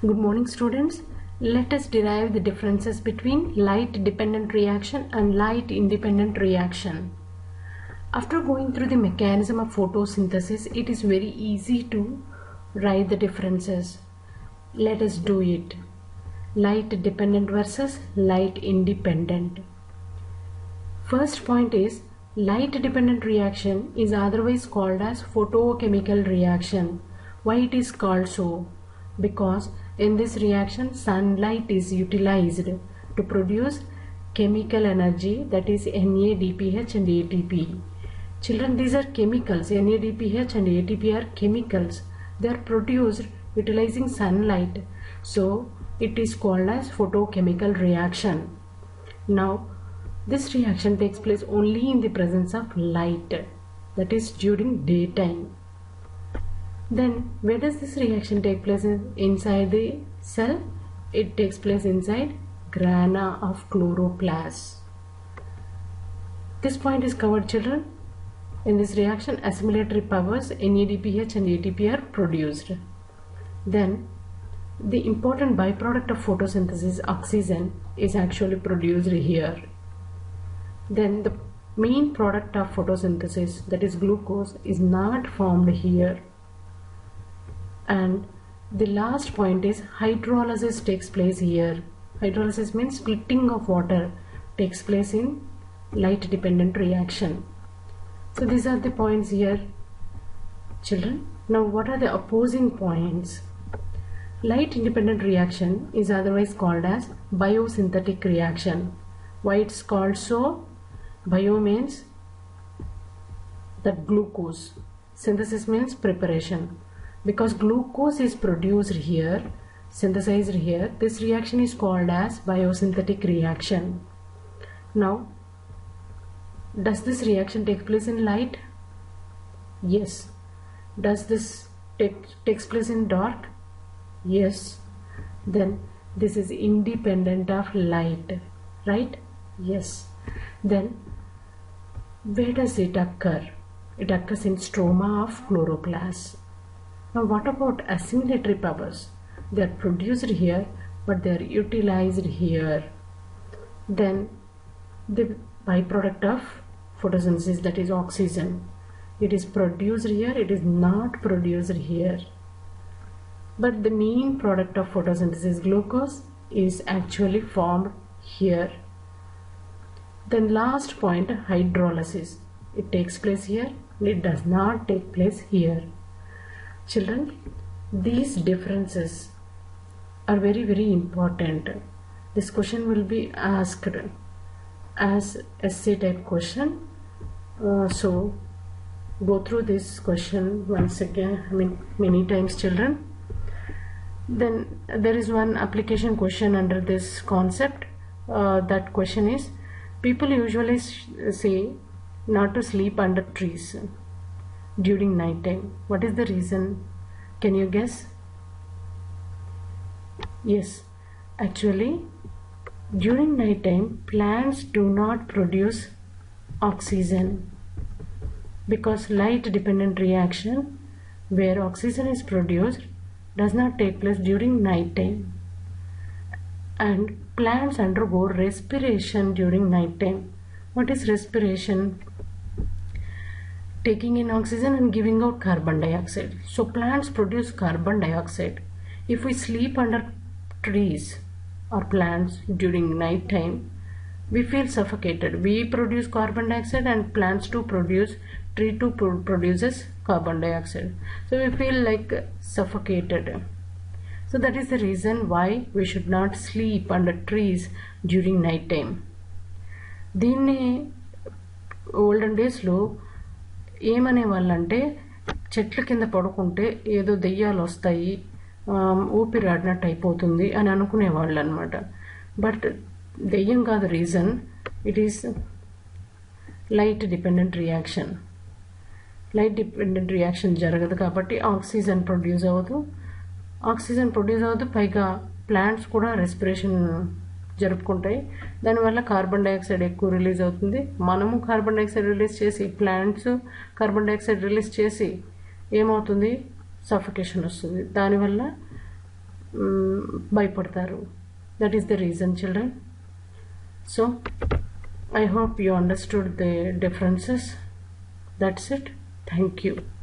Good morning, students. Let us derive the differences between light dependent reaction and light independent reaction. After going through the mechanism of photosynthesis, it is very easy to write the differences. Let us do it. Light dependent versus light independent. First point is, light dependent reaction is otherwise called as photochemical reaction. Why it is called so? Because in this reaction sunlight is utilized to produce chemical energy, that is NADPH and ATP. Children, these are chemicals. NADPH and ATP are chemicals. They are produced utilizing sunlight. So it is called as photochemical reaction. Now this reaction takes place only in the presence of light, that is during daytime. Then where does this reaction take place? Inside the cell? It takes place inside grana of chloroplast. This point is covered, children. In this reaction, assimilatory powers NADPH and ATP are produced. Then the important byproduct of photosynthesis, oxygen, is actually produced here. Then the main product of photosynthesis, that is glucose, is not formed here. And the last point is hydrolysis takes place here. Hydrolysis means splitting of water takes place in light dependent reaction. So these are the points here, children. Now what are the opposing points? Light independent reaction is otherwise called as biosynthetic reaction. Why it's called so? Bio means that glucose. Synthesis means preparation. Because glucose is produced here, synthesized here, this reaction is called as biosynthetic reaction. Now, does this reaction take place in light? Yes. Does this takes place in dark? Yes. Then this is independent of light, right? Yes. Then where does it occur? It occurs in stroma of chloroplast. Now what about assimilatory powers? They are produced here, but they are utilized here. Then the byproduct of photosynthesis, that is oxygen, it is produced here, it is not produced here. But the main product of photosynthesis, glucose, is actually formed here. Then last point, hydrolysis. It takes place here, it does not take place here. Children, these differences are very, very important. This question will be asked as essay type question. So go through this question once again, many times, children. Then there is one application question under this concept. That question is, people usually say not to sleep under trees during night time. What is the reason? Can you guess? Yes, actually during night time plants do not produce oxygen, because light dependent reaction where oxygen is produced does not take place during night time, and plants undergo respiration during night time. What is respiration? Taking in oxygen and giving out carbon dioxide. So plants produce carbon dioxide. If we sleep under trees or plants during night time, we feel suffocated. We produce carbon dioxide and plants too produce, tree too produces carbon dioxide. So we feel like suffocated. So that is the reason why we should not sleep under trees during night time. దీన్ని olden డేస్లో ఏమనే వాళ్ళంటే, చెట్ల కింద పడుకుంటే ఏదో దెయ్యాలు వస్తాయి, ఊపిరాడినట్టు అయిపోతుంది అని అనుకునేవాళ్ళు అనమాట. బట్ దెయ్యం కాదు reason, it is light dependent reaction. Light dependent reaction జరగదు కాబట్టి ఆక్సిజన్ ప్రొడ్యూస్ అవ్వదు. పైగా ప్లాంట్స్ కూడా రెస్పిరేషన్ జరుపుకుంటాయి. దానివల్ల కార్బన్ డైఆక్సైడ్ ఎక్కువ రిలీజ్ అవుతుంది. మనము కార్బన్ డైఆక్సైడ్ రిలీజ్ చేసి, ప్లాంట్స్ కార్బన్ డైఆక్సైడ్ రిలీజ్ చేసి ఏమవుతుంది? సఫికేషన్ వస్తుంది. దానివల్ల భయపడతారు. That is the reason, children. So I hope you understood the differences. That's it. Thank you.